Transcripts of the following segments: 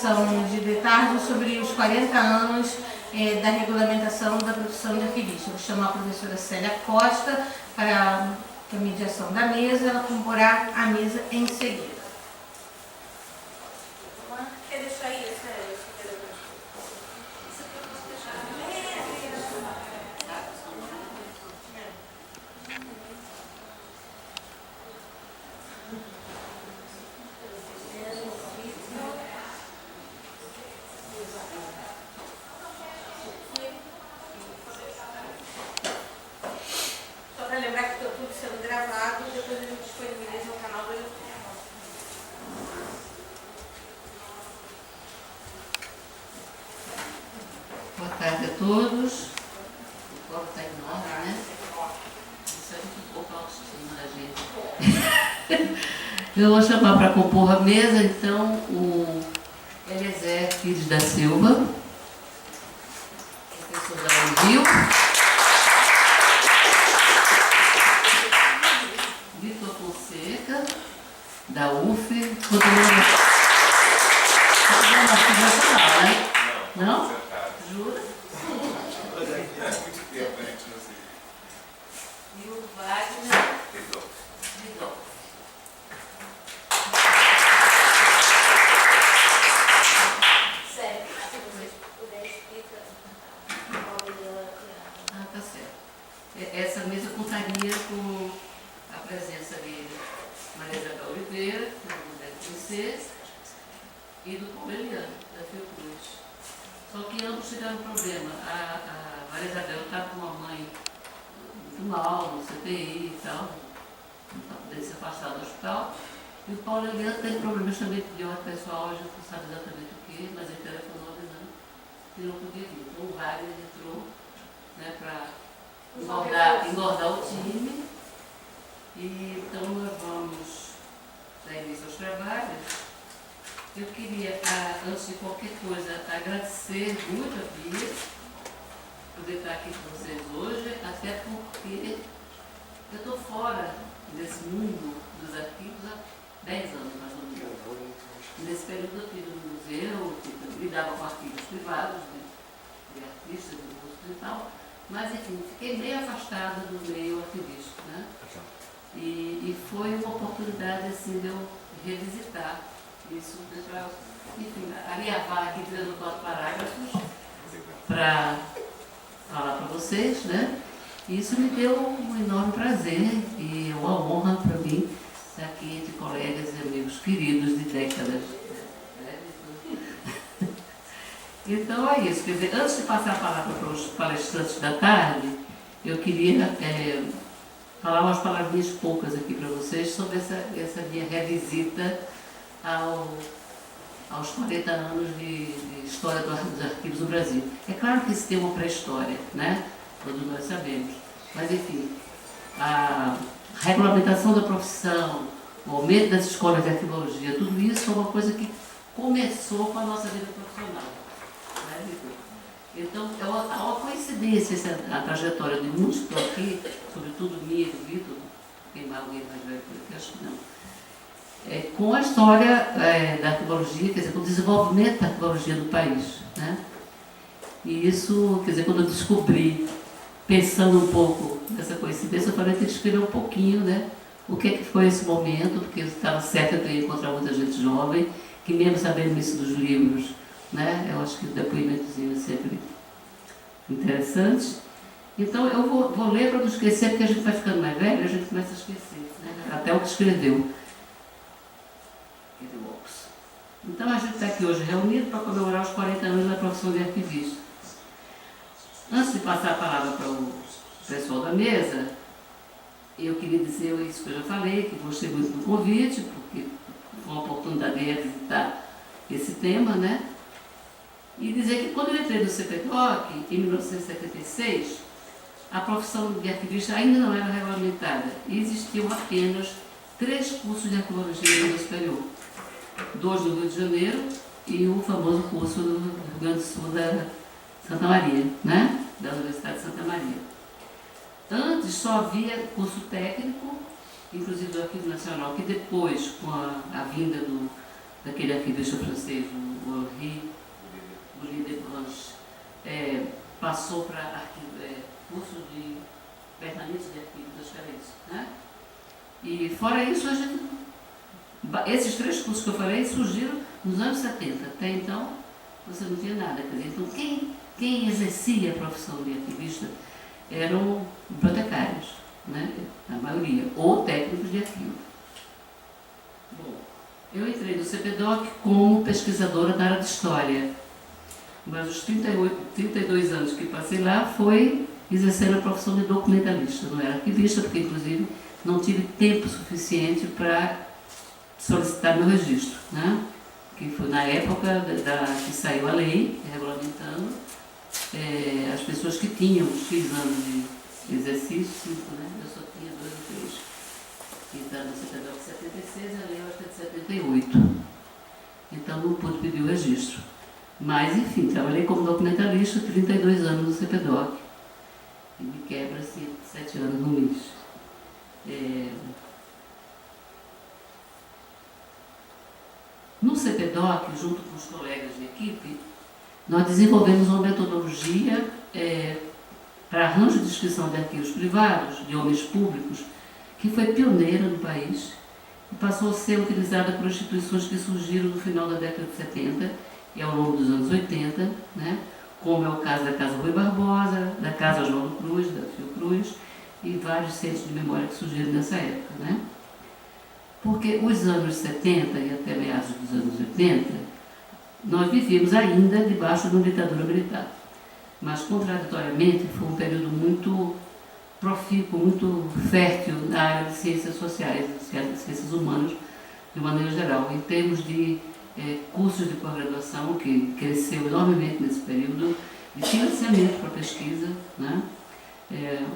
sessão de tarde sobre os 40 anos da regulamentação da profissão de arquivista. Vou chamar a professora Célia Costa para a mediação da mesa, ela comporá a mesa em seguida. Quer deixar aí, Célia? Só para lembrar que está tudo sendo gravado, depois a gente disponibiliza no canal do YouTube. Boa tarde a todos. O corpo está enorme, né? Isso é muito pouco a autoestima da gente. Eu vou chamar para compor a mesa, então, o Eliezer Pires da Silva, professor da Rio, Vitor Fonseca, da UF, continua nacional, né? Não? Jura? E o Wagner Vidal. Sério, se vocês puderem explicar. Ah, tá certo. Essa mesa contaria com a presença de Maria Isabel Oliveira, que não deve conhecer, e do Paulo Eliano, da Fiocruz. Só que ambos tiveram um problema. A Maria Isabel está com a mãe muito mal, no CTI e tal, não está podendo se afastar do hospital. E o Paulo Eliano tem problemas também de ordem pessoal, a gente não sabe exatamente o que, mas ele telefonou avisando que não podia vir. Então o Wagner entrou, né, para engordar o time. E então nós vamos dar início aos trabalhos. Eu queria, antes de qualquer coisa, agradecer muito a Bia por estar aqui com vocês hoje, até porque eu estou fora desse mundo dos arquivos há 10 anos, mais ou menos. Nesse período eu estive no museu, lidava com arquivos privados, de artistas, de músicos e tal, mas enfim, fiquei meio afastada do meio arquivístico, né? E foi uma oportunidade assim de eu revisitar isso, para, enfim, alinhavar aqui 3 ou 4 parágrafos para falar para vocês, né? E isso me deu um enorme prazer e uma honra para mim estar aqui entre colegas e amigos queridos de décadas. Então é isso, quer dizer, antes de passar a palavra para os palestrantes da tarde, eu queria falar umas palavrinhas poucas aqui para vocês sobre essa minha revisita aos 40 anos de história dos arquivos do Brasil. É claro que isso tem uma pré-história, né? Todos nós sabemos. Mas, enfim, a regulamentação da profissão, o aumento das escolas de arquivologia, tudo isso é uma coisa que começou com a nossa vida profissional. Né, Vitor? Então, há uma coincidência a trajetória de muitos que estão aqui, sobretudo minha e do Vitor, quem alguém mais velho por aqui, acho que não. Com a história da arquivologia, quer dizer, com o desenvolvimento da arquivologia do país, né? E isso, quer dizer, quando eu descobri, pensando um pouco nessa coincidência, eu falei que descrever um pouquinho, né? O que foi esse momento, porque eu estava certa que eu ia encontrar muita gente jovem, que mesmo sabendo isso dos livros, né? Eu acho que o depoimentozinho é sempre interessante. Então, eu vou ler para não esquecer, porque a gente vai ficando mais velho, a gente começa a esquecer, né? Até o que escreveu. Então a gente está aqui hoje reunido para comemorar os 40 anos da profissão de arquivista. Antes de passar a palavra para o pessoal da mesa, eu queria dizer isso que eu já falei, que gostei muito do convite, porque foi uma oportunidade de revisitar esse tema, né? E dizer que quando eu entrei no CPDOC, em 1976, a profissão de arquivista ainda não era regulamentada e existiam apenas 3 cursos de arquivologia no nível superior. 2 do Rio de Janeiro e o famoso curso do Rio Grande do Sul da Santa Maria, né? Da Universidade de Santa Maria. Antes só havia curso técnico, inclusive do Arquivo Nacional, que depois, com a vinda daquele arquivista francês, o passou para curso de permanente de arquivo, acho que era isso, né? E fora isso, a gente, esses 3 cursos que eu falei surgiram nos anos 70. Até então, você não tinha nada. Quer dizer, então, quem exercia a profissão de arquivista eram bibliotecários, né? A maioria, ou técnicos de arquivo. Bom, eu entrei no CPDOC como pesquisadora da área de História, mas os 32 anos que passei lá foi exercendo a profissão de documentalista. Não era arquivista, porque inclusive não tive tempo suficiente para solicitar meu registro, né? Que foi na época que saiu a lei regulamentando as pessoas que tinham X anos de exercício, 5, né? Eu só tinha 2 ou 3. Então, no CPDOC de 76, a lei acho que é de 78. Então, não pude pedir o registro. Mas, enfim, trabalhei como documentalista 32 anos no CPDOC. E me quebra-se 7 anos no mês. No CPDOC, junto com os colegas de equipe, nós desenvolvemos uma metodologia para arranjo de inscrição de arquivos privados, de homens públicos, que foi pioneira no país e passou a ser utilizada por instituições que surgiram no final da década de 70 e ao longo dos anos 80, né? Como é o caso da Casa Rui Barbosa, da Casa Oswaldo Cruz, da Fiocruz e vários centros de memória que surgiram nessa época, né? Porque os anos 70 e até meados dos anos 80, nós vivíamos ainda debaixo de uma ditadura militar. Mas, contraditoriamente, foi um período muito profícuo, muito fértil na área de ciências sociais, de ciências humanas, de maneira geral. Em termos de cursos de pós-graduação, que cresceu enormemente nesse período, de financiamento para pesquisa, né?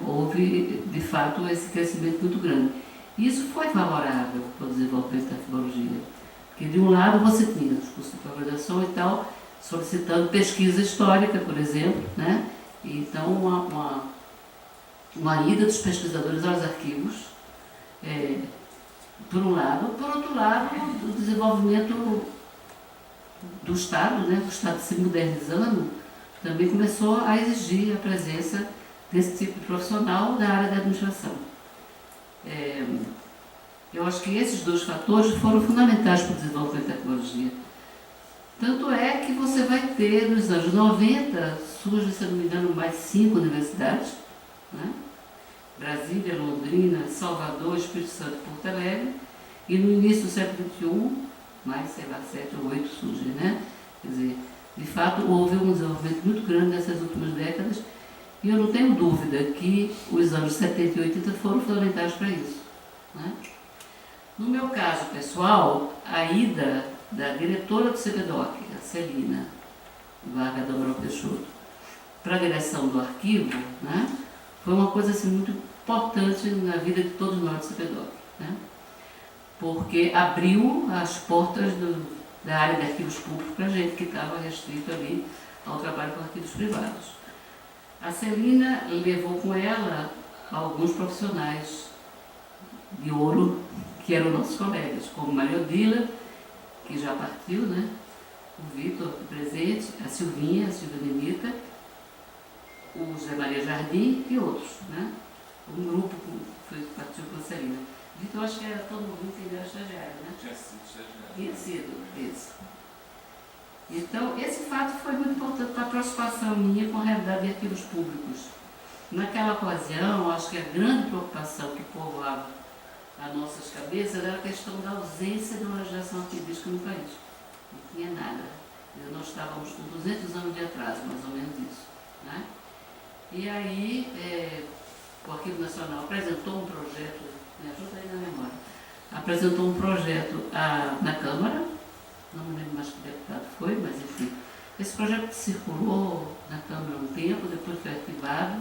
Houve, de fato, esse crescimento muito grande. Isso foi favorável para o desenvolvimento da arqueologia, porque, de um lado, você tinha os cursos de pós-graduação e tal, solicitando pesquisa histórica, por exemplo, né? Então, uma ida dos pesquisadores aos arquivos, por um lado. Por outro lado, o desenvolvimento do Estado, né? O Estado se modernizando, também começou a exigir a presença desse tipo de profissional da área da administração. Eu acho que esses 2 fatores foram fundamentais para o desenvolvimento da arqueologia. Tanto é que você vai ter, nos anos 90, surge, se não me engano, mais 5 universidades, né? Brasília, Londrina, Salvador, Espírito Santo e Porto Alegre, e no início do século XXI, mais, sei lá, 7 ou 8 surgem, né? Quer dizer, de fato, houve um desenvolvimento muito grande nessas últimas décadas, e eu não tenho dúvida que os anos 70 e 80 foram fundamentais para isso, né? No meu caso pessoal, a ida da diretora do CPDOC, a Celina Vargas do Amaral Peixoto, para a direção do arquivo, né? Foi uma coisa assim, muito importante na vida de todos nós do CPDOC, né? Porque abriu as portas da área de arquivos públicos para a gente que estava restrito ali ao trabalho com arquivos privados. A Celina levou com ela alguns profissionais de ouro que eram nossos colegas, como Maria Odila, que já partiu, né? O Vitor, aqui presente, a Silvia Nenita, o José Maria Jardim e outros, né? Um grupo que partiu com a Celina. Vitor, acho que era todo mundo que era estagiário, né? Tinha sido estagiário. Tinha sido, isso. Então, esse fato foi muito importante para a aproximação minha com a realidade de arquivos públicos. Naquela ocasião, acho que a grande preocupação que povoava as nossas cabeças era a questão da ausência de uma legislação arquivística no país. Não tinha nada. Nós estávamos com 200 anos de atraso, mais ou menos isso, né? E aí, o Arquivo Nacional apresentou um projeto, me ajuda aí na memória, apresentou um projeto na Câmara, não me lembro mais que deputado foi, mas enfim, esse projeto circulou na Câmara um tempo, depois foi arquivado,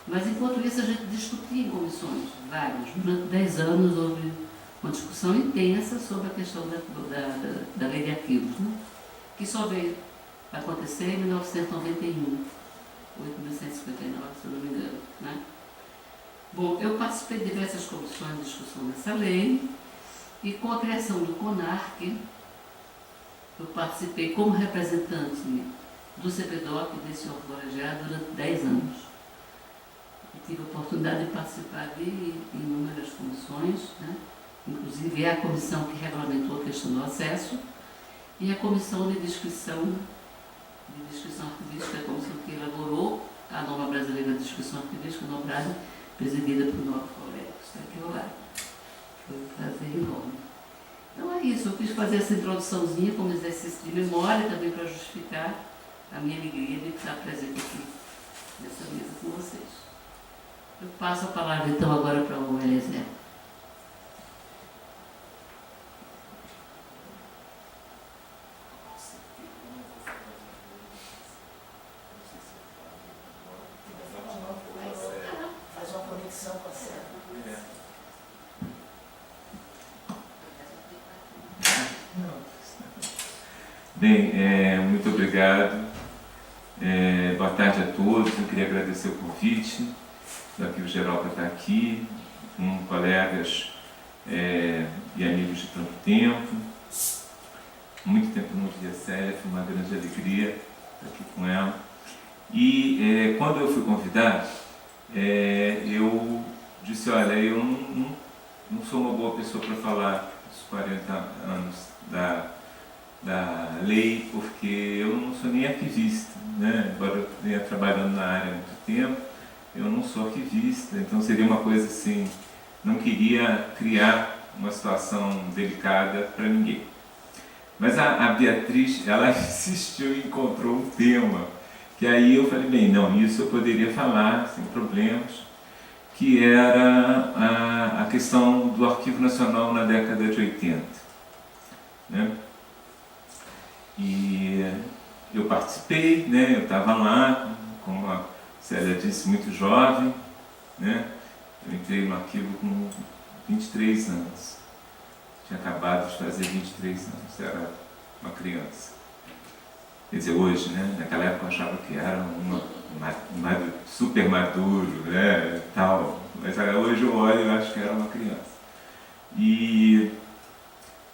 mas enquanto isso a gente discutia em comissões, várias. Durante 10 anos houve uma discussão intensa sobre a questão da lei de arquivos, né? Que só veio acontecer em 1991, 8.159, se eu não me engano, né? Bom, eu participei de diversas comissões de discussão dessa lei e com a criação do CONARC, eu participei como representante do CPDOC e desse órgão colegiado durante 10 anos. Eu tive a oportunidade de participar de inúmeras comissões, né? Inclusive é a comissão que regulamentou a questão do acesso e a comissão de descrição arquivística, a comissão que elaborou a norma brasileira de descrição arquivística, NOBRAD, presidida por nosso colega, que está aqui ao lado. Foi um prazer enorme. Então é isso, eu quis fazer essa introduçãozinha como exercício de memória, também para justificar a minha alegria de estar presente aqui nessa mesa com vocês. Eu passo a palavra então agora para o Eliezer. Faz uma conexão com a cena. Bem, muito obrigado. Boa tarde a todos. Eu queria agradecer o convite do Arquivo Geral para estar aqui, com colegas e amigos de tanto tempo. Muito tempo não via Célia, foi uma grande alegria estar aqui com ela. E quando eu fui convidado, eu disse, olha, eu não sou uma boa pessoa para falar dos 40 anos da lei, porque eu não sou nem arquivista, né? Embora eu tenha trabalhando na área há muito tempo, eu não sou arquivista, então seria uma coisa assim, não queria criar uma situação delicada para ninguém. Mas a Beatriz, ela insistiu e encontrou um tema, que aí eu falei, bem, não, isso eu poderia falar sem problemas, que era a questão do Arquivo Nacional na década de 80. Né? E eu participei, né? Eu estava lá, como a Célia disse, muito jovem, né? Eu entrei no arquivo com 23 anos. Tinha acabado de fazer 23 anos, era uma criança. Quer dizer, hoje, né? Naquela época eu achava que era super maduro, né? Tal. Mas hoje eu olho e acho que era uma criança.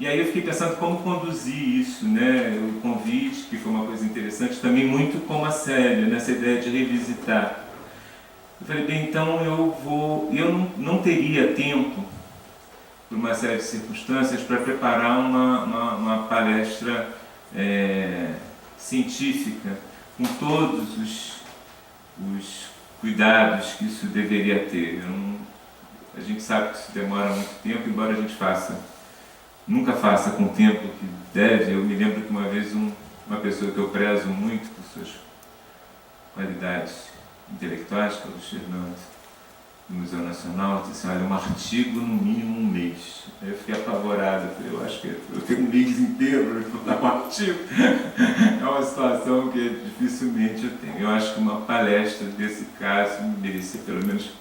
E aí eu fiquei pensando como conduzir isso, né? O convite, que foi uma coisa interessante, também muito como a Célia, nessa ideia de revisitar. Eu falei, bem, então eu não teria tempo, por uma série de circunstâncias, para preparar uma palestra científica, com todos os cuidados que isso deveria ter. A gente sabe que isso demora muito tempo, embora a gente nunca faça com o tempo que deve. Eu me lembro que uma vez uma pessoa que eu prezo muito por suas qualidades intelectuais, que é o Luiz Fernando, do Museu Nacional, disse assim, olha, um artigo no mínimo um mês. Aí eu fiquei apavorado, eu acho que eu tenho um mês inteiro para dar um artigo. É uma situação que dificilmente eu tenho. Eu acho que uma palestra desse caso merecia pelo menos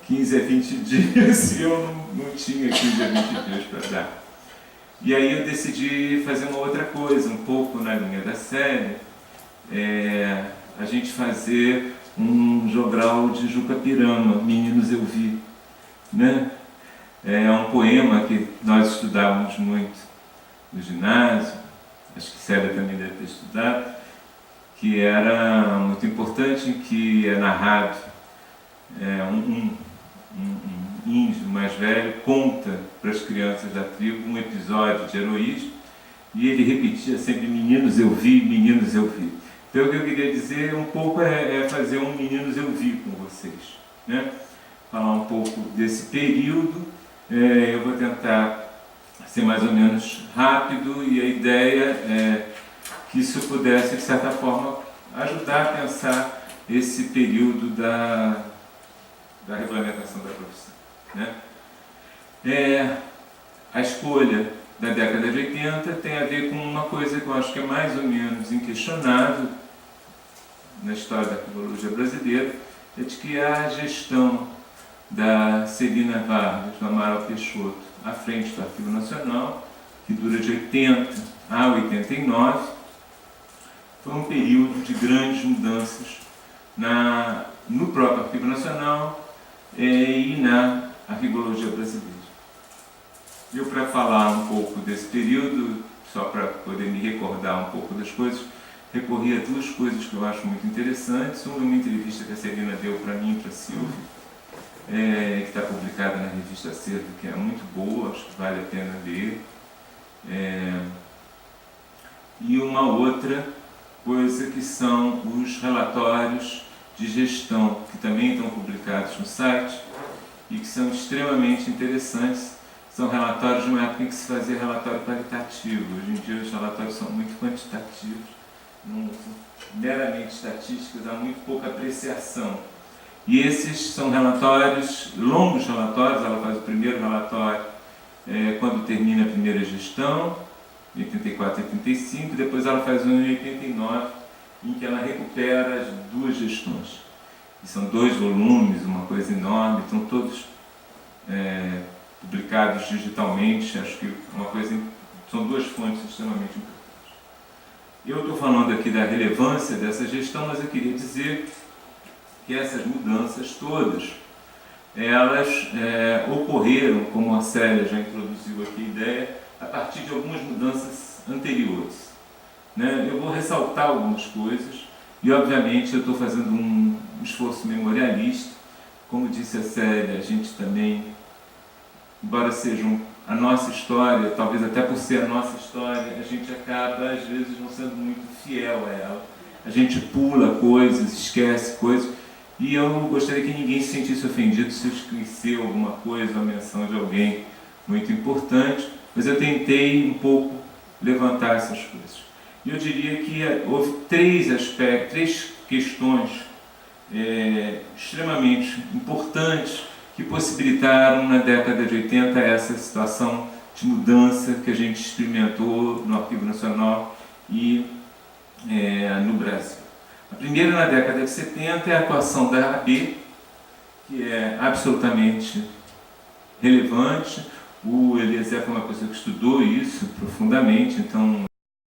15 a 20 dias, e eu não tinha 15 a 20 dias para dar. E aí eu decidi fazer uma outra coisa, um pouco na linha da série, a gente fazer um jogral de Juca Pirama, Meninos Eu Vi, né? É um poema que nós estudávamos muito no ginásio, acho que Célia também deve ter estudado, que era muito importante, que é narrado, um índio mais velho conta para as crianças da tribo um episódio de heroísmo, e ele repetia sempre, meninos eu vi, meninos eu vi. Então o que eu queria dizer um pouco é fazer um Meninos Eu Vi com vocês, né? Falar um pouco desse período. Eu vou tentar ser mais ou menos rápido, e a ideia é que isso pudesse, de certa forma, ajudar a pensar esse período da regulamentação da profissão, né? A escolha da década de 80 tem a ver com uma coisa que eu acho que é mais ou menos inquestionável na história da arquivologia brasileira, é de que a gestão da Celina Vargas, do Amaral Peixoto, à frente do Arquivo Nacional, que dura de 80 a 89, foi um período de grandes mudanças no próprio Arquivo Nacional e na arquivologia brasileira. Eu, para falar um pouco desse período, só para poder me recordar um pouco das coisas, recorri a duas coisas que eu acho muito interessantes. Uma entrevista que a Celina deu para mim e para a Silvia, que está publicada na revista Acervo, que é muito boa, acho que vale a pena ler. E uma outra coisa que são os relatórios de gestão, que também estão publicados no site e que são extremamente interessantes. São relatórios de uma época em que se fazia relatório qualitativo. Hoje em dia os relatórios são muito quantitativos, não são meramente estatísticos, há muito pouca apreciação. E esses são relatórios, longos relatórios. Ela faz o primeiro relatório quando termina a primeira gestão, em 84 e 85, depois ela faz um em 89, em que ela recupera as duas gestões. E são 2 volumes, uma coisa enorme, estão todos publicados digitalmente. Acho que são 2 fontes extremamente importantes. Eu estou falando aqui da relevância dessa gestão, mas eu queria dizer que essas mudanças todas, elas ocorreram, como a Célia já introduziu aqui a ideia, a partir de algumas mudanças anteriores. Eu vou ressaltar algumas coisas e, obviamente, eu estou fazendo um esforço memorialista. Como disse a Célia, a gente também, embora seja a nossa história, talvez até por ser a nossa história, a gente acaba, às vezes, não sendo muito fiel a ela. A gente pula coisas, esquece coisas, e eu não gostaria que ninguém se sentisse ofendido se eu esquecer alguma coisa, a menção de alguém muito importante, mas eu tentei um pouco levantar essas coisas. E eu diria que houve 3 aspectos, 3 questões extremamente importantes que possibilitaram na década de 80 essa situação de mudança que a gente experimentou no Arquivo Nacional e no Brasil. A primeira, na década de 70, é a atuação da AB, que é absolutamente relevante. O Eliezer foi uma pessoa que estudou isso profundamente, então